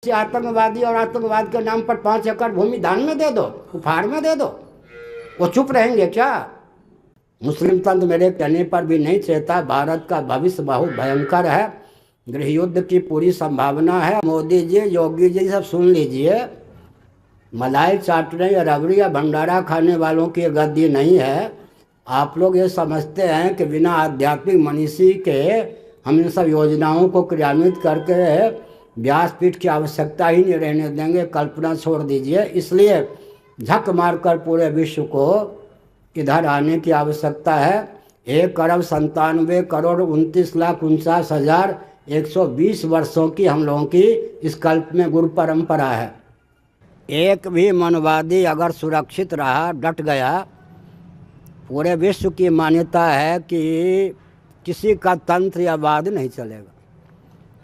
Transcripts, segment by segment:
बच्चे आतंकवादी और आतंकवाद के नाम पर 5 एकड़ भूमि दान में दे दो, उपहार में दे दो, वो चुप रहेंगे क्या? मुस्लिम तंत्र मेरे कहने पर भी नहीं चेता। भारत का भविष्य बहुत भयंकर है, गृह युद्ध की पूरी संभावना है। मोदी जी, योगी जी सब सुन लीजिए, मलाई चाटने या रबड़ी या भंडारा खाने वालों की गद्दी नहीं है। आप लोग ये समझते हैं कि बिना आध्यात्मिक मनीषी के हम इन सब योजनाओं को क्रियान्वित करके व्यासपीठ की आवश्यकता ही नहीं रहने देंगे। कल्पना छोड़ दीजिए। इसलिए झक मारकर पूरे विश्व को इधर आने की आवश्यकता है। 1,97,29,49,120 वर्षों की हम लोगों की इस कल्प में गुरु परंपरा है। एक भी मनवादी अगर सुरक्षित रहा, डट गया, पूरे विश्व की मान्यता है कि किसी का तंत्र या वाद नहीं चलेगा।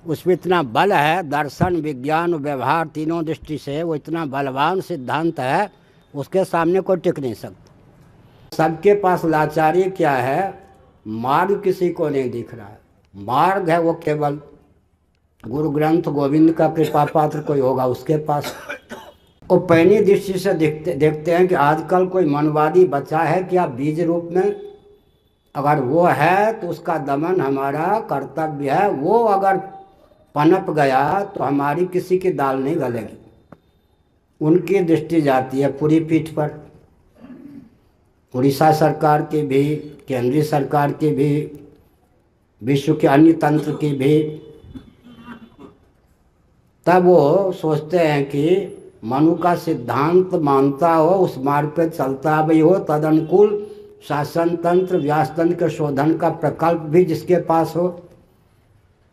उसमें इतना बल है, दर्शन, विज्ञान, व्यवहार तीनों दृष्टि से वो इतना बलवान सिद्धांत है, उसके सामने कोई टिक नहीं सकता। सबके पास लाचारी क्या है? मार्ग किसी को नहीं दिख रहा है। मार्ग है वो केवल गुरु ग्रंथ गोविंद का कृपा पात्र कोई होगा उसके पास। वो पैनी दृष्टि से देखते हैं कि आजकल कोई मनवादी बचा है क्या बीज रूप में? अगर वो है तो उसका दमन हमारा कर्तव्य है। वो अगर पनप गया तो हमारी किसी की दाल नहीं गलेगी। उनकी दृष्टि जाती है पूरी पीठ पर। उड़ीसा सरकार की भी, केंद्रीय सरकार की भी, विश्व के अन्य तंत्र की भी। तब वो सोचते हैं कि मनु का सिद्धांत मानता हो, उस मार्ग पे चलता भी हो, तदनुकूल शासन तंत्र, व्यास तंत्र के शोधन का प्रकल्प भी जिसके पास हो,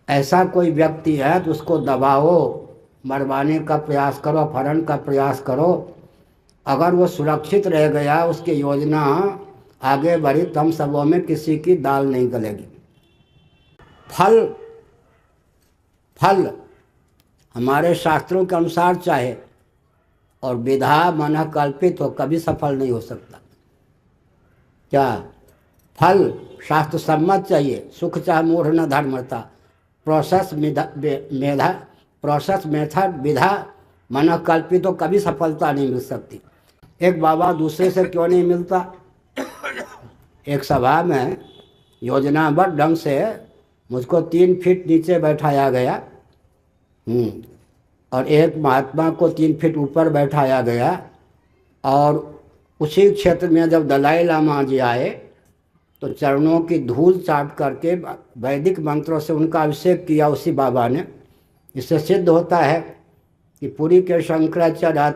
ऐसा कोई व्यक्ति है तो उसको दबाओ, मरवाने का प्रयास करो, अपहरण का प्रयास करो। अगर वो सुरक्षित रह गया, उसकी योजना आगे बढ़ी, तम सबों में किसी की दाल नहीं गलेगी। फल हमारे शास्त्रों के अनुसार चाहे और विधा मन कल्पित हो, कभी सफल नहीं हो सकता। क्या फल शास्त्र सम्मत चाहिए? सुख चाह मूढ़ न धर्मता। प्रोसेस मेथड विधा मन कल्पित हो, कभी सफलता नहीं मिल सकती। एक बाबा दूसरे से क्यों नहीं मिलता? एक सभा में योजनाबद्ध ढंग से मुझको 3 फीट नीचे बैठाया गया और एक महात्मा को 3 फीट ऊपर बैठाया गया। और उसी क्षेत्र में जब दलाई लामा जी आए तो चरणों की धूल चाट करके वैदिक मंत्रों से उनका अभिषेक किया उसी बाबा ने। इससे सिद्ध होता है कि पुरी के शंकराचार्य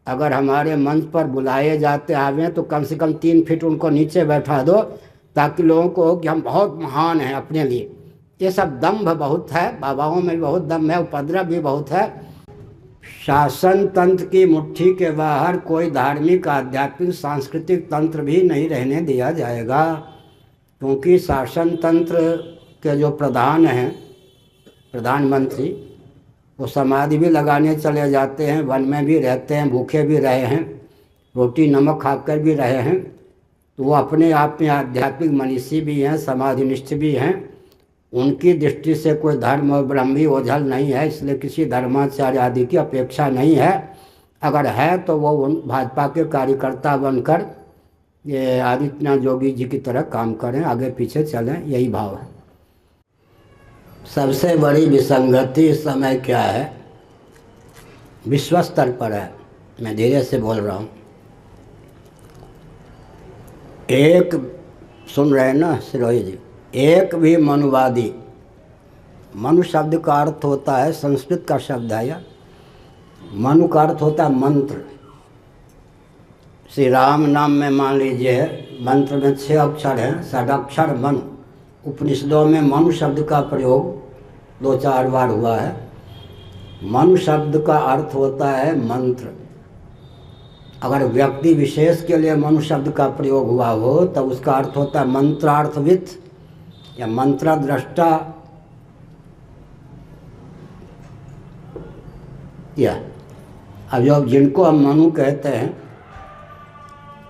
अगर हमारे मंच पर बुलाए जाते आवे तो कम से कम 3 फीट उनको नीचे बैठा दो, ताकि लोगों को कि हम बहुत महान हैं अपने लिए। ये सब दंभ बहुत है, बाबाओं में भी बहुत दंभ है, उपद्रव भी बहुत है। शासन तंत्र की मुट्ठी के बाहर कोई धार्मिक, आध्यात्मिक, सांस्कृतिक तंत्र भी नहीं रहने दिया जाएगा, क्योंकि शासन तंत्र के जो प्रधान हैं, प्रधानमंत्री, वो समाधि भी लगाने चले जाते हैं, वन में भी रहते हैं, भूखे भी रहे हैं, रोटी नमक खाकर भी रहे हैं। तो वो अपने आप में आध्यात्मिक मनीषी भी हैं, समाधिनिष्ठ भी हैं। उनकी दृष्टि से कोई धर्म और ब्रह्मी ओझल नहीं है, इसलिए किसी धर्माचार्य आदि की अपेक्षा नहीं है। अगर है तो वो उन भाजपा के कार्यकर्ता बनकर ये आदित्यनाथ योगी जी की तरह काम करें, आगे पीछे चलें, यही भाव है। सबसे बड़ी विसंगति इस समय क्या है? विश्व स्तर पर है। मैं धीरे से बोल रहा हूँ। एक सुन रहे हैं ना सिरोही जी? एक भी मनुवादी, मनु शब्द का अर्थ होता है, संस्कृत का शब्द है यह, मनु का अर्थ होता है मंत्र। श्री राम नाम में मान लीजिए मंत्र में 6 अक्षर हैं, षडाक्षर मनु। उपनिषदों में मनु शब्द का प्रयोग 2-4 बार हुआ है। मनु शब्द का अर्थ होता है मंत्र। अगर व्यक्ति विशेष के लिए मनु शब्द का प्रयोग हुआ हो तब उसका अर्थ होता है मंत्रार्थविद या मंत्रद्रष्टा। या अब जो जिनको हम मनु कहते हैं,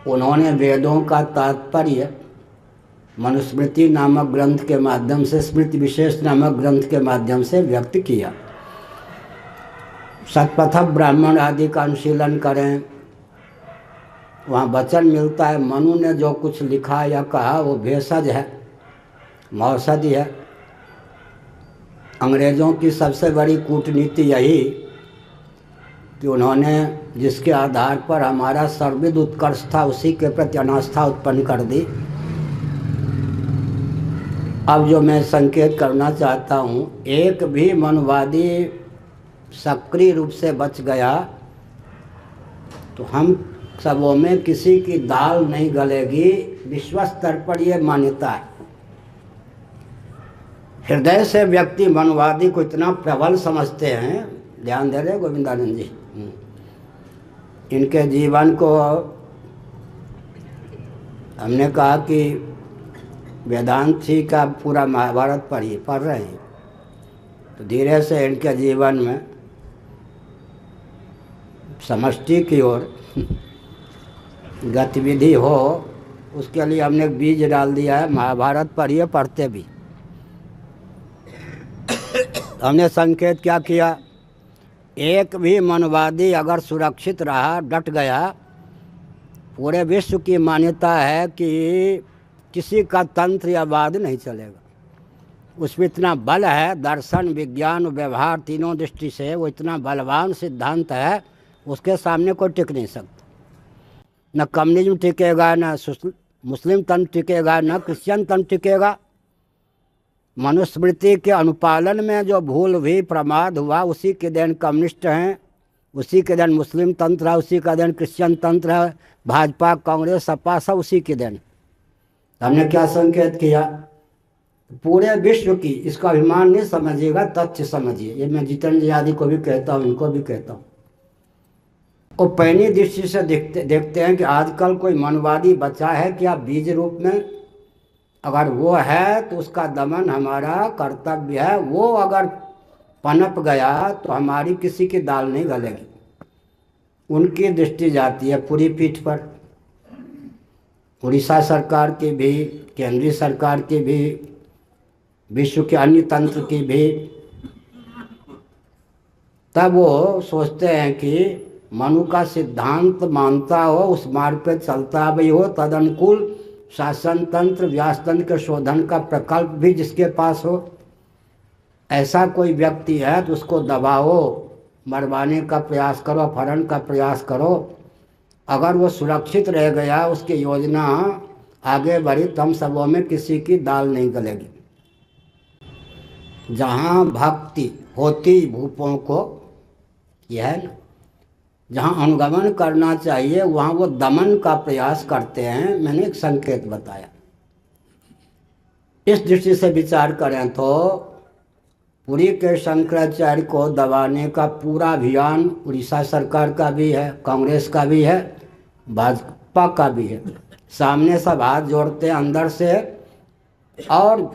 उन्होंने वेदों का तात्पर्य मनुस्मृति नामक ग्रंथ के माध्यम से, स्मृति विशेष नामक ग्रंथ के माध्यम से व्यक्त किया। शतपथ ब्राह्मण आदि का अनुशीलन करें। वहाँ वचन मिलता है मनु ने जो कुछ लिखा या कहा वो भेषज है, मौसदी है। अंग्रेज़ों की सबसे बड़ी कूटनीति यही कि उन्होंने जिसके आधार पर हमारा सर्वविध उत्कर्ष था उसी के प्रति अनास्था उत्पन्न कर दी। अब जो मैं संकेत करना चाहता हूँ, एक भी मनवादी सक्रिय रूप से बच गया तो हम सबों में किसी की दाल नहीं गलेगी। विश्व स्तर पर यह मान्यता है। हृदय से व्यक्ति मनवादी को इतना प्रबल समझते हैं, ध्यान दे रहे गोविंदानंद जी, इनके जीवन को हमने कहा कि वेदांत जी का पूरा महाभारत पढ़ रहे हैं तो धीरे से इनके जीवन में समष्टि की ओर गतिविधि हो, उसके लिए हमने बीज डाल दिया है। महाभारत पढ़िए, पढ़ते भी। हमने संकेत क्या किया, एक भी मनवादी अगर सुरक्षित रहा, डट गया, पूरे विश्व की मान्यता है कि किसी का तंत्र या वाद नहीं चलेगा। उसमें इतना बल है, दर्शन विज्ञान व्यवहार तीनों दृष्टि से वो इतना बलवान सिद्धांत है, उसके सामने कोई टिक नहीं सकता। न कम्युनिज्म टिकेगा, न मुस्लिम तंत्र टिकेगा, न क्रिश्चियन तंत्र टिकेगा। मनुस्मृति के अनुपालन में जो भूल हुई, प्रमाद हुआ, उसी के देन कम्युनिस्ट हैं, उसी के देन मुस्लिम तंत्र है, उसी का देन क्रिश्चियन तंत्र है, भाजपा कांग्रेस सपा सब उसी के देन। हमने क्या संकेत किया, पूरे विश्व की इसका अभिमान नहीं समझिएगा, तथ्य समझिए। ये मैं जितेंद्र यादव को भी कहता हूँ, इनको भी कहता हूँ। वो पैनी दृष्टि से देखते हैं कि आजकल कोई मनवादी बचा है क्या बीज रूप में? अगर वो है तो उसका दमन हमारा कर्तव्य है। वो अगर पनप गया तो हमारी किसी की दाल नहीं गलेगी। उनकी दृष्टि जाती है पूरी पीठ पर। उड़ीसा सरकार की भी, केंद्रीय सरकार की भी, विश्व के अन्य तंत्र की भी। तब वो सोचते हैं कि मनु का सिद्धांत मानता हो, उस मार्ग पे चलता भी हो, तदनुकूल शासन तंत्र व्यास तंत्र के शोधन का प्रकल्प भी जिसके पास हो, ऐसा कोई व्यक्ति है तो उसको दबाओ, मरवाने का प्रयास करो, अपहरण का प्रयास करो। अगर वो सुरक्षित रह गया, उसकी योजना आगे बढ़ी, तम सबों में किसी की दाल नहीं गलेगी। जहाँ भक्ति होती भूपों को, यह है ना, जहाँ अनुगमन करना चाहिए वहाँ वो दमन का प्रयास करते हैं। मैंने एक संकेत बताया। इस दृष्टि से विचार करें तो पुरी के शंकराचार्य को दबाने का पूरा अभियान उड़ीसा सरकार का भी है, कांग्रेस का भी है, भाजपा का भी है। सामने सब हाथ जोड़ते हैं अंदर से। और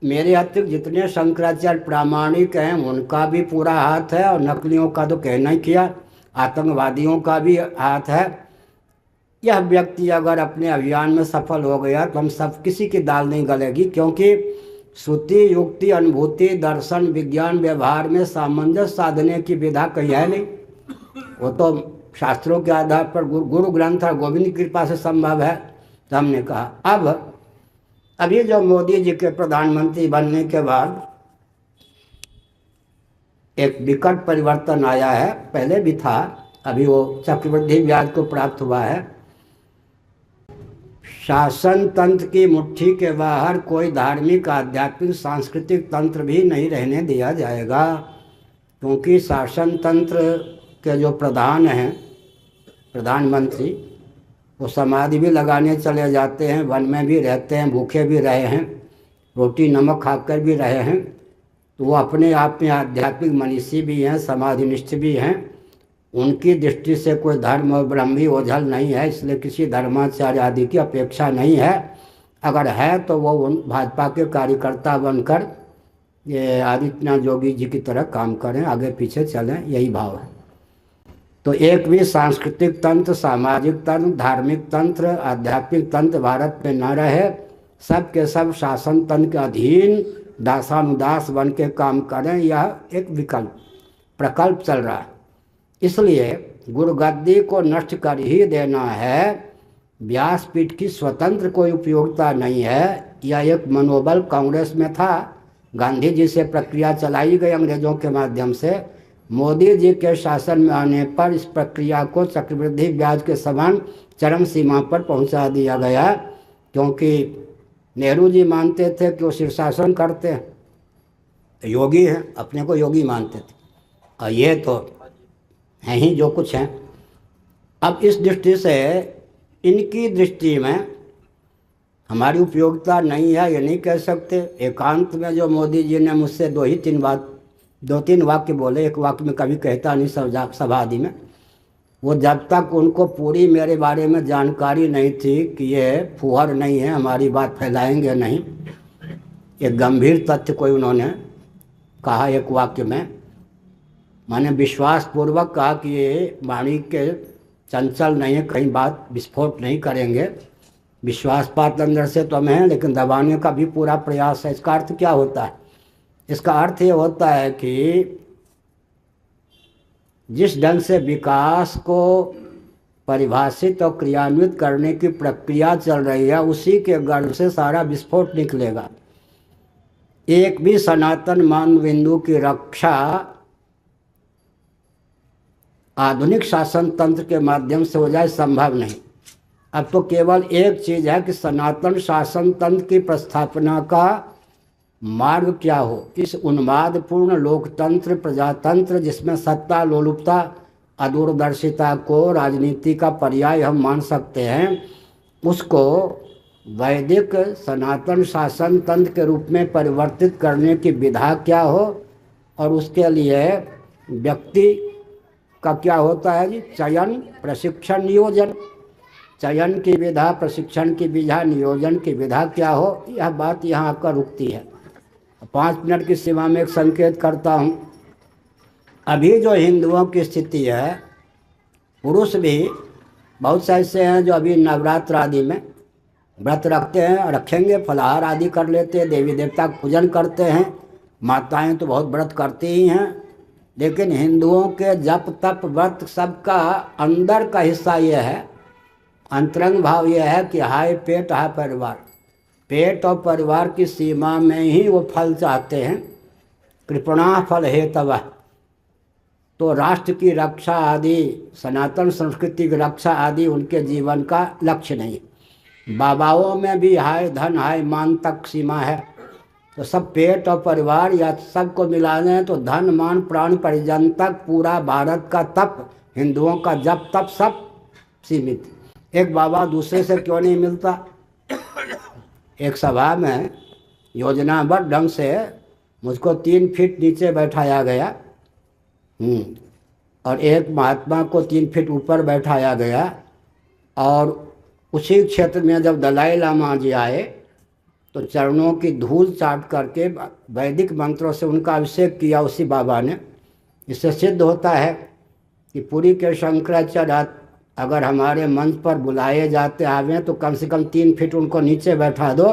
मेरे अतिरिक्त जितने शंकराचार्य प्रामाणिक हैं उनका भी पूरा हाथ है, और नकलियों का तो कहना ही किया, आतंकवादियों का भी हाथ है। यह व्यक्ति अगर अपने अभियान में सफल हो गया तो हम सब किसी की दाल नहीं गलेगी, क्योंकि श्रुति युक्ति अनुभूति दर्शन विज्ञान व्यवहार में सामंजस्य साधने की विधा कही है नहीं। वो तो शास्त्रों के आधार पर गुरु ग्रंथ और गोविंद की कृपा से संभव है। तो हमने कहा अभी जो मोदी जी के प्रधानमंत्री बनने के बाद एक विकट परिवर्तन आया है, पहले भी था, अभी वो चक्रवृद्धि ब्याज को प्राप्त हुआ है। शासन तंत्र की मुट्ठी के बाहर कोई धार्मिक आध्यात्मिक सांस्कृतिक तंत्र भी नहीं रहने दिया जाएगा, क्योंकि शासन तंत्र के जो प्रधान हैं, प्रधानमंत्री, वो समाधि भी लगाने चले जाते हैं, वन में भी रहते हैं, भूखे भी रहे हैं, रोटी नमक खाकर भी रहे हैं। तो वो अपने आप में आध्यात्मिक मनीषी भी हैं, समाधिनिष्ठ भी हैं। उनकी दृष्टि से कोई धर्म और ब्रह्मी ओझल नहीं है, इसलिए किसी धर्माचार्य आदि की अपेक्षा नहीं है। अगर है तो वो उन भाजपा के कार्यकर्ता बनकर ये आदित्यनाथ योगी जी की तरह काम करें, आगे पीछे चलें, यही भाव है। तो एक भी सांस्कृतिक तंत्र, सामाजिक तंत्र, धार्मिक तंत्र, आध्यात्मिक तंत्र भारत में न रहे। सब के सब शासन तंत्र के अधीन दासानुदास बन के काम करें, यह एक विकल्प प्रकल्प चल रहा है। इसलिए गुरुगद्दी को नष्ट कर ही देना है। व्यासपीठ की स्वतंत्र कोई उपयोगिता नहीं है। यह एक मनोबल कांग्रेस में था। गांधी जी से प्रक्रिया चलाई गई अंग्रेजों के माध्यम से। मोदी जी के शासन में आने पर इस प्रक्रिया को चक्रवृद्धि ब्याज के समान चरम सीमा पर पहुंचा दिया गया, क्योंकि नेहरू जी मानते थे कि वो शीर्षासन करते हैं, योगी हैं, अपने को योगी मानते थे, और ये तो हैं ही जो कुछ हैं। अब इस दृष्टि से इनकी दृष्टि में हमारी उपयोगिता नहीं है ये नहीं कह सकते। एकांत में जो मोदी जी ने मुझसे दो तीन वाक्य बोले, एक वाक्य में कभी कहता नहीं सभा आदि में, वो जब तक उनको पूरी मेरे बारे में जानकारी नहीं थी कि ये फुहर नहीं है, हमारी बात फैलाएंगे नहीं, एक गंभीर तथ्य कोई उन्होंने कहा एक वाक्य में, मैंने विश्वास पूर्वक कहा कि ये वाणी के चंचल नहीं है, कहीं बात विस्फोट नहीं करेंगे, विश्वासपात अंदर से तो हमें है, लेकिन दबाने का भी पूरा प्रयास है। इसका अर्थ क्या होता है? इसका अर्थ ये होता है कि जिस ढंग से विकास को परिभाषित और क्रियान्वित करने की प्रक्रिया चल रही है, उसी के गर्भ से सारा विस्फोट निकलेगा। एक भी सनातन मान बिंदु की रक्षा आधुनिक शासन तंत्र के माध्यम से हो जाए संभव नहीं। अब तो केवल एक चीज़ है कि सनातन शासन तंत्र की प्रस्थापना का मार्ग क्या हो। इस उन्मादपूर्ण लोकतंत्र प्रजातंत्र जिसमें सत्ता लोलुपता अदूरदर्शिता को राजनीति का पर्याय हम मान सकते हैं, उसको वैदिक सनातन शासन तंत्र के रूप में परिवर्तित करने की विधा क्या हो, और उसके लिए व्यक्ति का क्या होता है जी, चयन प्रशिक्षण नियोजन, चयन की विधा, प्रशिक्षण की विधा, नियोजन की विधा क्या हो, यह बात यहाँ आकर रुकती है। 5 मिनट की सीमा में एक संकेत करता हूँ। अभी जो हिंदुओं की स्थिति है, पुरुष भी बहुत से ऐसे हैं जो अभी नवरात्र आदि में व्रत रखते हैं, रखेंगे, फलाहार आदि कर लेते हैं, देवी देवता का पूजन करते हैं, माताएं तो बहुत व्रत करती ही हैं, लेकिन हिंदुओं के जप तप व्रत सबका अंदर का हिस्सा ये है, अंतरंग भाव ये है कि हाय पेट हाय परिवार, पेट और परिवार की सीमा में ही वो फल चाहते हैं। कृपणा फल हेतव, तो राष्ट्र की रक्षा आदि, सनातन संस्कृति की रक्षा आदि उनके जीवन का लक्ष्य नहीं। बाबाओं में भी हाय धन हाय मान तक सीमा है, तो सब पेट और परिवार या सबको मिला दें तो धन मान प्राण परिजन तक पूरा भारत का तप, हिंदुओं का जप तप सब सीमित। एक बाबा दूसरे से क्यों नहीं मिलता? एक सभा में योजनाबद्ध ढंग से मुझको 3 फीट नीचे बैठाया गया, और एक महात्मा को 3 फीट ऊपर बैठाया गया, और उसी क्षेत्र में जब दलाई लामा जी आए तो चरणों की धूल चाट करके वैदिक मंत्रों से उनका अभिषेक किया उसी बाबा ने। इससे सिद्ध होता है कि पुरी के शंकराचार्य अगर हमारे मंच पर बुलाए जाते आवे तो कम से कम 3 फीट उनको नीचे बैठा दो,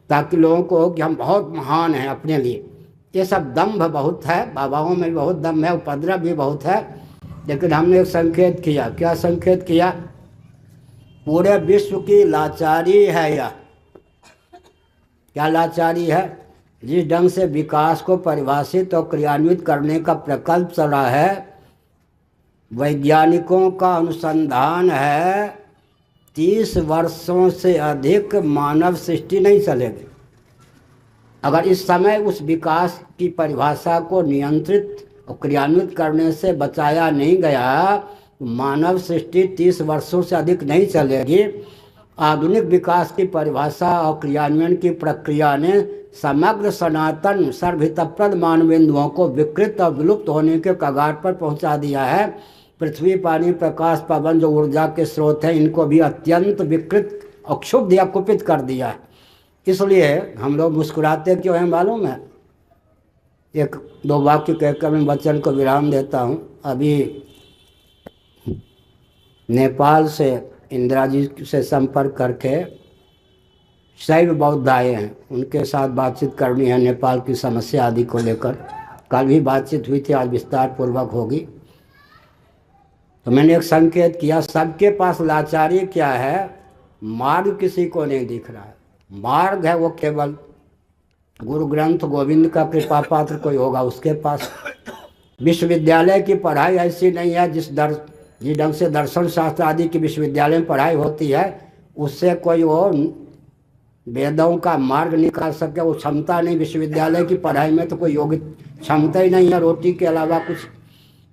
ताकि लोगों को हो कि हम बहुत महान हैं अपने लिए। ये सब दम्भ बहुत है, बाबाओं में भी बहुत दम्भ है, उपद्रव भी बहुत है। लेकिन हमने एक संकेत किया। क्या संकेत किया? पूरे विश्व की लाचारी है यह। क्या लाचारी है? जिस ढंग से विकास को परिभाषित और क्रियान्वित करने का प्रकल्प चल रहा है, वैज्ञानिकों का अनुसंधान है 30 वर्षों से अधिक मानव सृष्टि नहीं चलेगी। अगर इस समय उस विकास की परिभाषा को नियंत्रित और क्रियान्वित करने से बचाया नहीं गया तो मानव सृष्टि 30 वर्षों से अधिक नहीं चलेगी। आधुनिक विकास की परिभाषा और क्रियान्वयन की प्रक्रिया ने समग्र सनातन सर्वहितप्रद मानवेंदुओं को विकृत और विलुप्त होने के कगार पर पहुंचा दिया है। पृथ्वी, पानी, प्रकाश, पवन जो ऊर्जा के स्रोत हैं, इनको भी अत्यंत विकृत और क्षुब्ध या कुपित कर दिया है। इसलिए हम लोग मुस्कुराते क्यों हैं मालूम है? 1-2 वाक्य कहकर मैं वचन को विराम देता हूँ। अभी नेपाल से इंदिरा जी से संपर्क करके शैव बौद्ध आए हैं, उनके साथ बातचीत करनी है नेपाल की समस्या आदि को लेकर। कल भी बातचीत हुई थी, आज विस्तार पूर्वक होगी। तो मैंने एक संकेत किया, सबके पास लाचारी क्या है, मार्ग किसी को नहीं दिख रहा है। मार्ग है वो केवल गुरु ग्रंथ गोविंद का कृपा पात्र कोई होगा उसके पास। विश्वविद्यालय की पढ़ाई ऐसी नहीं है जिस ढंग से दर्शन शास्त्र आदि की विश्वविद्यालय में पढ़ाई होती है उससे कोई वो वेदों का मार्ग निकाल सके, वो क्षमता नहीं। विश्वविद्यालय की पढ़ाई में तो कोई योग्य क्षमता ही नहीं है रोटी के अलावा कुछ।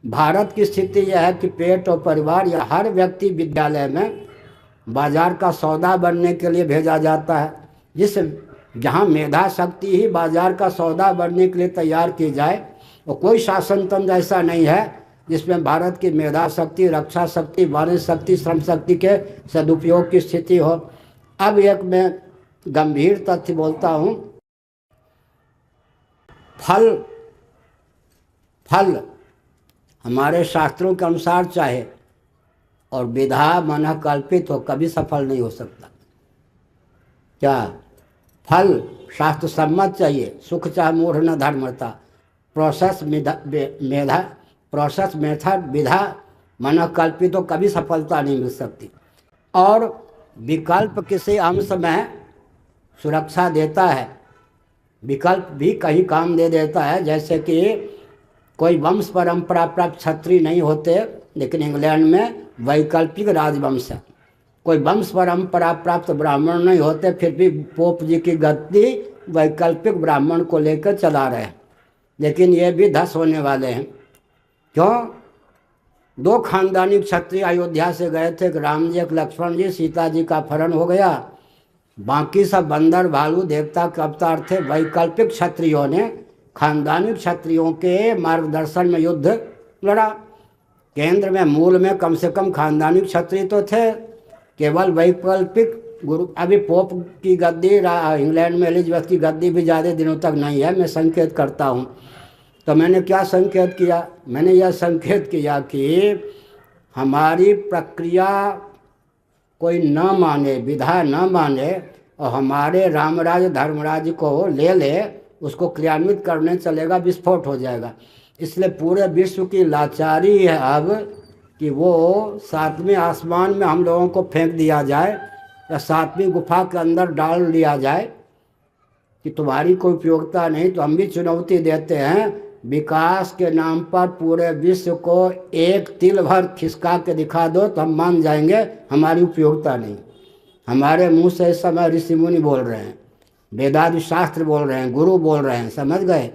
भारत की स्थिति यह है कि पेट और परिवार या हर व्यक्ति विद्यालय में बाजार का सौदा बनने के लिए भेजा जाता है। जहाँ मेधा शक्ति ही बाजार का सौदा बनने के लिए तैयार की जाए, और कोई शासन तंत्र ऐसा नहीं है जिसमें भारत की मेधा शक्ति, रक्षा शक्ति, वाणिज्य शक्ति, श्रम शक्ति के सदुपयोग की स्थिति हो। अब एक मैं गंभीर तथ्य बोलता हूँ, फल हमारे शास्त्रों के अनुसार चाहे और विधा मन कल्पित हो, कभी सफल नहीं हो सकता। क्या फल शास्त्र सम्मत चाहिए, सुख चाहे मूढ़ न धर्मता, प्रोसेस मेथड विधा मन कल्पित हो, कभी सफलता नहीं मिल सकती। और विकल्प किसी अंश में सुरक्षा देता है, विकल्प भी कहीं काम दे देता है। जैसे कि कोई वंश परंपरा प्राप्त क्षत्रिय नहीं होते, लेकिन इंग्लैंड में वैकल्पिक राजवंश है। कोई वंश परंपरा प्राप्त ब्राह्मण नहीं होते, फिर भी पोप जी की गद्दी वैकल्पिक ब्राह्मण को लेकर चला रहे हैं, लेकिन ये भी धस होने वाले हैं। क्यों? दो खानदानी क्षत्रिय अयोध्या से गए थे, एक राम जी एक लक्ष्मण जी, सीता जी का अपहरण हो गया, बाकी सब बंदर भालू देवता के अवतार थे। वैकल्पिक क्षत्रियों ने खानदानी क्षत्रियों के मार्गदर्शन में युद्ध लड़ा। केंद्र में मूल में कम से कम खानदानी क्षत्रिय तो थे, केवल वैकल्पिक गुरु। अभी पोप की गद्दी इंग्लैंड में एलिजाबेथ की गद्दी भी ज़्यादा दिनों तक नहीं है। मैं संकेत करता हूँ, तो मैंने क्या संकेत किया? मैंने यह संकेत किया कि हमारी प्रक्रिया कोई न माने, विधा न माने और हमारे रामराज धर्मराज को ले उसको क्रियान्वित करने चलेगा, विस्फोट हो जाएगा। इसलिए पूरे विश्व की लाचारी है अब कि वो सातवें आसमान में हम लोगों को फेंक दिया जाए या सातवीं गुफा के अंदर डाल लिया जाए कि तुम्हारी कोई उपयोगिता नहीं। तो हम भी चुनौती देते हैं, विकास के नाम पर पूरे विश्व को एक तिल भर खिसका के दिखा दो तो हम मान जाएंगे हमारी उपयोगिता नहीं। हमारे मुंह से इस समय ऋषि मुनि बोल रहे हैं, वेदादि शास्त्र बोल रहे हैं, गुरु बोल रहे हैं, समझ गए,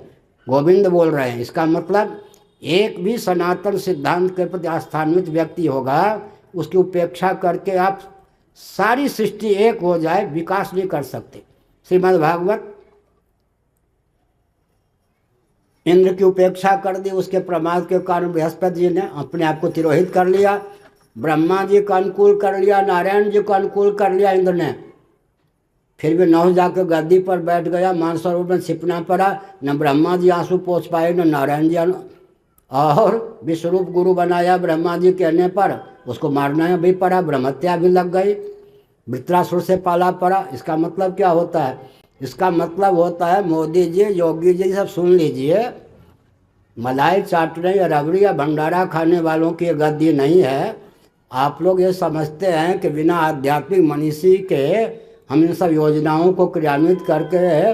गोविंद बोल रहे हैं। इसका मतलब एक भी सनातन सिद्धांत के प्रति आस्थान्वित व्यक्ति होगा, उसकी उपेक्षा करके आप सारी सृष्टि एक हो जाए, विकास नहीं कर सकते। श्रीमद् भागवत इंद्र की उपेक्षा कर दी, उसके प्रमाद के कारण बृहस्पति जी ने अपने आप को तिरोहित कर लिया, ब्रह्मा जी को अनुकूल कर लिया, नारायण जी को अनुकूल कर लिया इंद्र ने। फिर भी नौ जाकर गद्दी पर बैठ गया, मानसरोवर में छिपना पड़ा, न ब्रह्मा जी आंसू पोंछ पाए न नारायण जी, और विश्वरूप गुरु बनाया ब्रह्मा जी कहने पर उसको मारना भी पड़ा, ब्रह्महत्या भी लग गई, वृत्रासुर से पाला पड़ा। इसका मतलब क्या होता है? इसका मतलब होता है, मोदी जी, योगी जी सब सुन लीजिए, मलाई चाटने या रबड़ी या भंडारा खाने वालों की गद्दी नहीं है। आप लोग ये समझते हैं कि बिना आध्यात्मिक मनीषी के हम इन सब योजनाओं को क्रियान्वित करके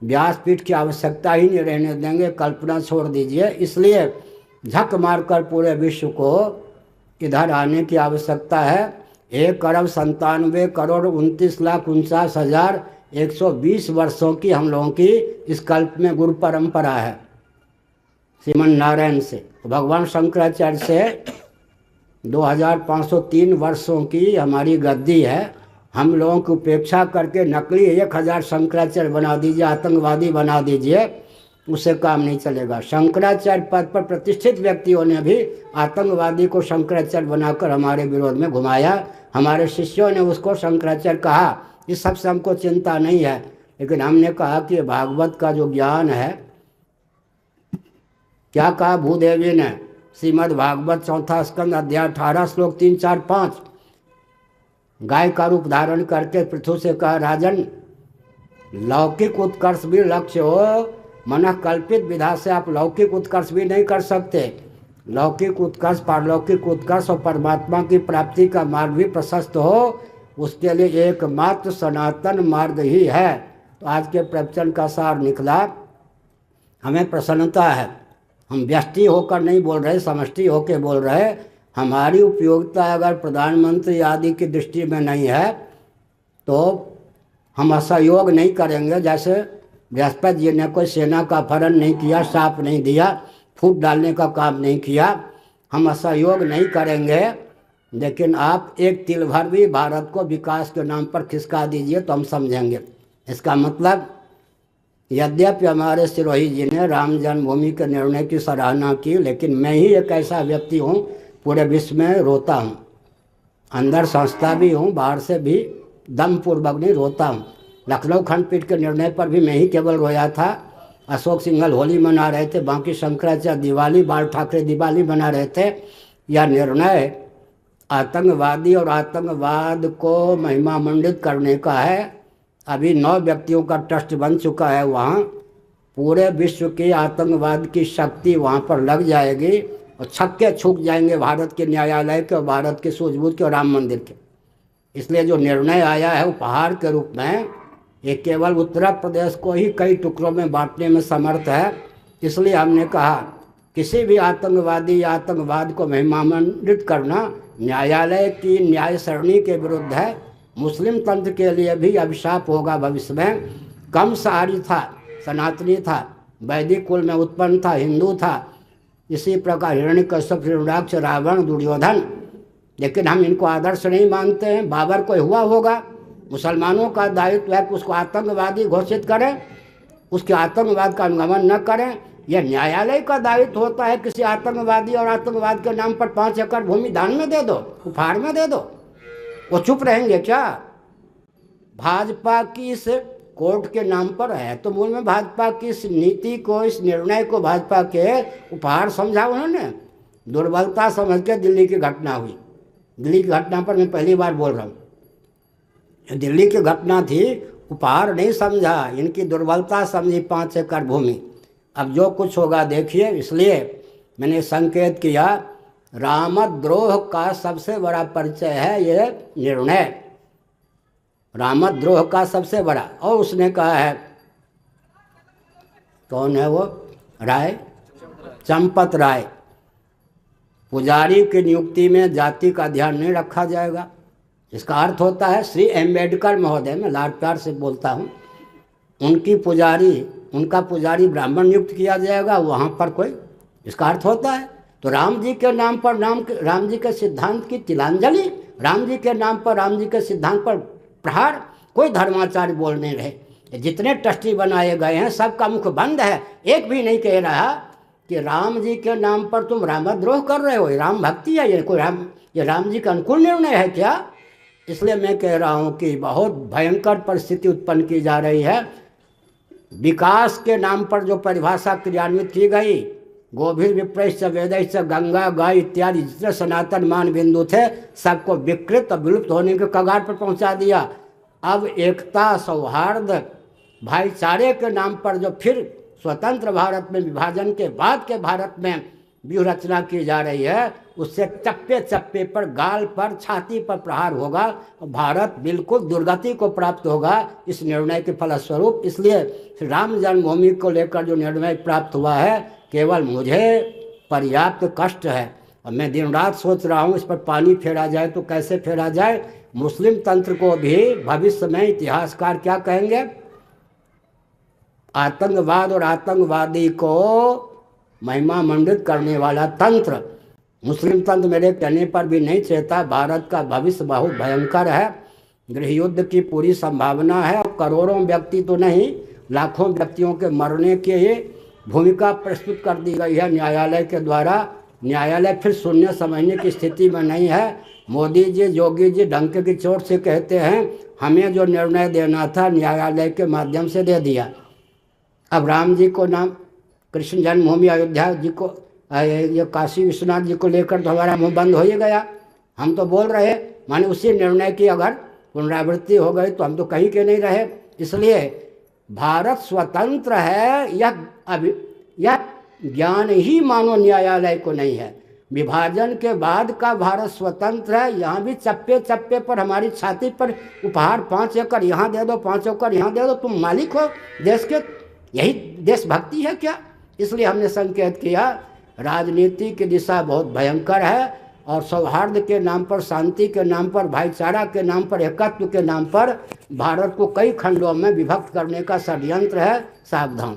व्यासपीठ की आवश्यकता ही नहीं रहने देंगे, कल्पना छोड़ दीजिए। इसलिए झक मारकर पूरे विश्व को इधर आने की आवश्यकता है। 1,97,29,49,120 वर्षों की हम लोगों की इस कल्प में गुरु परंपरा है, श्रीमन नारायण से। भगवान शंकराचार्य से 2503 वर्षों की हमारी गद्दी है। हम लोगों की उपेक्षा करके नकली 1000 शंकराचार्य बना दीजिए, आतंकवादी बना दीजिए, उससे काम नहीं चलेगा। शंकराचार्य पद पर प्रतिष्ठित व्यक्तियों ने भी आतंकवादी को शंकराचार्य बनाकर हमारे विरोध में घुमाया। हमारे शिष्यों ने उसको शंकराचार्य कहा। इस सबसे हमको चिंता नहीं है, लेकिन हमने कहा कि भागवत का जो ज्ञान है, क्या कहा भूदेवी ने? श्रीमद् भागवत 4 स्कंद अध्याय 18 श्लोक 3, 4, 5, गाय का रूप धारण करके पृथु से कहा, राजन लौकिक उत्कर्ष भी लक्ष्य हो, मन कल्पित विधा से आप लौकिक उत्कर्ष भी नहीं कर सकते। लौकिक उत्कर्ष, पारलौकिक उत्कर्ष और परमात्मा की प्राप्ति का मार्ग भी प्रशस्त हो, उसके लिए एकमात्र सनातन मार्ग ही है। तो आज के प्रवचन का सार निकला, हमें प्रसन्नता है, हम व्यष्टि होकर नहीं बोल रहे, समष्टि होकर बोल रहे। हमारी उपयोगिता अगर प्रधानमंत्री आदि की दृष्टि में नहीं है तो हम असहयोग नहीं करेंगे। जैसे बृहस्पति जी ने कोई सेना का अपहरण नहीं किया, साप नहीं दिया, फूट डालने का काम नहीं किया, हम असहयोग नहीं करेंगे। लेकिन आप एक तिल भर भी भारत को विकास के नाम पर खिसका दीजिए तो हम समझेंगे। इसका मतलब यद्यपि हमारे सिरोही जी ने राम जन्मभूमि के निर्णय की सराहना की, लेकिन मैं ही एक ऐसा व्यक्ति हूँ पूरे विश्व में रोता हूँ, अंदर संस्था भी हूँ, बाहर से भी दम पूर्वक नहीं रोता हूँ। लखनऊ खंडपीठ के निर्णय पर भी मैं ही केवल रोया था। अशोक सिंघल होली मना रहे थे, बाकी शंकराचार्य दिवाली, बाल ठाकरे दिवाली मना रहे थे। यह निर्णय आतंकवादी और आतंकवाद को महिमा मंडित करने का है। अभी 9 व्यक्तियों का ट्रस्ट बन चुका है, वहाँ पूरे विश्व की आतंकवाद की शक्ति वहाँ पर लग जाएगी और छक्के छूट जाएंगे भारत के न्यायालय के और भारत के सूझबूझ के और राम मंदिर के। इसलिए जो निर्णय आया है उपहार के रूप में, ये केवल उत्तर प्रदेश को ही कई टुकड़ों में बांटने में समर्थ है। इसलिए हमने कहा किसी भी आतंकवादी या आतंकवाद को महिमामंडित करना न्यायालय की न्याय सरणी के विरुद्ध है। मुस्लिम तंत्र के लिए भी अभिशाप होगा भविष्य में। कंसहारी था, सनातनी था, वैदिक कुल में उत्पन्न था, हिंदू था। इसी प्रकार हिरण्यकश्यप, हिरण्याक्ष, रावण, दुर्योधन, लेकिन हम इनको आदर्श नहीं मानते हैं। बाबर कोई हुआ होगा, मुसलमानों का दायित्व है कि उसको आतंकवादी घोषित करें, उसके आतंकवाद का अनुगमन न करें। यह न्यायालय का दायित्व होता है किसी आतंकवादी और आतंकवाद के नाम पर 5 एकड़ भूमि दान में दे दो, उपहार में दे दो, वो चुप रहेंगे क्या? भाजपा की इस कोर्ट के नाम पर है तो मूल में भाजपा की इस नीति को, इस निर्णय को भाजपा के उपहार समझा उन्होंने। दुर्बलता समझ के दिल्ली की घटना हुई। दिल्ली की घटना पर मैं पहली बार बोल रहा हूँ। दिल्ली की घटना थी, उपहार नहीं समझा, इनकी दुर्बलता समझी 5 एकड़ भूमि। अब जो कुछ होगा देखिए। इसलिए मैंने संकेत किया, रामद्रोह का सबसे बड़ा परिचय है ये निर्णय, रामद्रोह का सबसे बड़ा। और उसने कहा है, कौन है वो, राय, चंपत राय, पुजारी की नियुक्ति में जाति का ध्यान नहीं रखा जाएगा। इसका अर्थ होता है श्री अम्बेडकर महोदय, मैं लाड प्यार से बोलता हूँ, उनका पुजारी ब्राह्मण नियुक्त किया जाएगा, वहाँ पर कोई, इसका अर्थ होता है। तो राम जी के नाम पर, राम जी के सिद्धांत की तिलांजलि, राम जी के नाम पर, राम जी के सिद्धांत पर प्रहार, कोई धर्माचार्य बोल नहीं रहे। जितने ट्रस्टी बनाए गए हैं सबका मुख बंद है, एक भी नहीं कह रहा कि राम जी के नाम पर तुम रामद्रोह कर रहे हो। राम भक्ति है ये राम जी का अनुकूल निर्णय है क्या? इसलिए मैं कह रहा हूँ कि बहुत भयंकर परिस्थिति उत्पन्न की जा रही है। विकास के नाम पर जो परिभाषा क्रियान्वित की गई, गोभिर विप्रश्च वेदैश्च, गंगा, गाय इत्यादि जितने सनातन मान बिंदु थे सबको विकृत और विलुप्त होने के कगार पर पहुंचा दिया। अब एकता, सौहार्द, भाईचारे के नाम पर जो फिर स्वतंत्र भारत में, विभाजन के बाद के भारत में व्यूह रचना की जा रही है, उससे चप्पे चप्पे पर, गाल पर, छाती पर प्रहार होगा और भारत बिल्कुल दुर्गति को प्राप्त होगा इस निर्णय के फलस्वरूप। इसलिए राम जन्मभूमि को लेकर जो निर्णय प्राप्त हुआ है, केवल मुझे पर्याप्त कष्ट है और मैं दिन रात सोच रहा हूँ इस पर पानी फेरा जाए तो कैसे फेरा जाए। मुस्लिम तंत्र को भी भविष्य में इतिहासकार क्या कहेंगे, आतंकवाद और आतंकवादी को महिमा मंडित करने वाला तंत्र। मुस्लिम तंत्र मेरे कहने पर भी नहीं चाहता। भारत का भविष्य बहुत भयंकर है, गृह युद्ध की पूरी संभावना है और करोड़ों व्यक्ति तो नहीं, लाखों व्यक्तियों के मरने की ये भूमिका प्रस्तुत कर दी गई है न्यायालय के द्वारा। न्यायालय फिर शून्य समझने की स्थिति में नहीं है। मोदी जी, योगी जी डंके की चोट से कहते हैं हमें जो निर्णय देना था न्यायालय के माध्यम से दे दिया। अब राम जी को नाम, कृष्ण जन्मभूमि अयोध्या जी को, ये काशी विश्वनाथ जी को लेकर तो हमारा मुंह बंद हो ही गया। हम तो बोल रहे, माने उसी निर्णय की अगर पुनरावृत्ति हो गई तो हम तो कहीं के नहीं रहे। इसलिए भारत स्वतंत्र है, यह ज्ञान ही मानो न्यायालय को नहीं है। विभाजन के बाद का भारत स्वतंत्र है, यहाँ भी चप्पे चप्पे पर हमारी छाती पर उपहार 5 एकड़ यहाँ दे दो, 5 एकड़ यहाँ दे दो, तुम मालिक हो देश के। यही देशभक्ति है क्या? इसलिए हमने संकेत किया राजनीति की दिशा बहुत भयंकर है और सौहार्द के नाम पर, शांति के नाम पर, भाईचारा के नाम पर, एकत्व के नाम पर भारत को कई खंडों में विभक्त करने का षड्यंत्र है। सावधान।